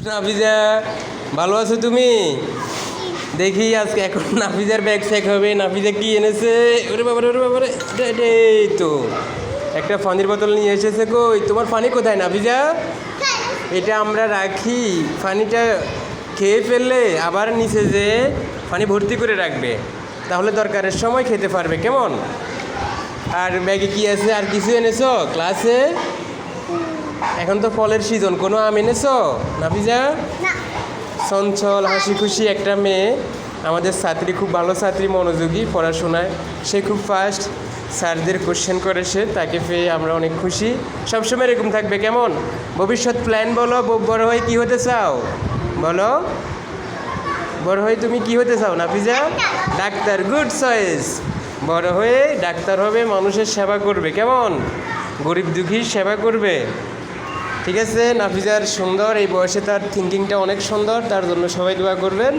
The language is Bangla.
নাফিজা ভালো আছো তুমি? দেখি আজকে এখন নাফিজার ব্যাগ চেক হবে। নাফিজা কি এনেছে? ওরে বাবারে ওরে বাবারে, এই তো একটা পানির বোতল নিয়ে এসেছে। কই তোমার পানি কোথায় নাফিজা? এটা আমরা রাখি, পানিটা খেয়ে ফেললে আবার নিচে যে পানি ভর্তি করে রাখবে, তাহলে দরকারের সময় খেতে পারবে। কেমন? আর ব্যাগে কি আছে? আর কিছু এনেছো ক্লাসে? এখন তো ফলের সিজন, কোনো আম এনেছো নাফিজা? চঞ্চল হাসি খুশি একটা মেয়ে, আমাদের ছাত্রী, খুব ভালো ছাত্রী, মনোযোগী পড়াশোনায়, সে খুব ফাস্ট, স্যারদের কোশ্চেন করে সে, তাকে পেয়ে আমরা অনেক খুশি। সবসময় এরকম থাকবে। কেমন? ভবিষ্যৎ প্ল্যান বলো। বড় হয়ে কী হতে চাও বলো? বড় হয়ে তুমি কি হতে চাও নাফিজা? Doctor, good choice. বড় হয়ে ডাক্তার হবে, মানুষের সেবা করবে। কেমন? গরিব দুঃখীর সেবা করবে। ঠিক আছে, নাফিজার সুন্দর এই বয়সে তার থিঙ্কিংটা অনেক সুন্দর, তার জন্য সবাই দোয়া করবেন।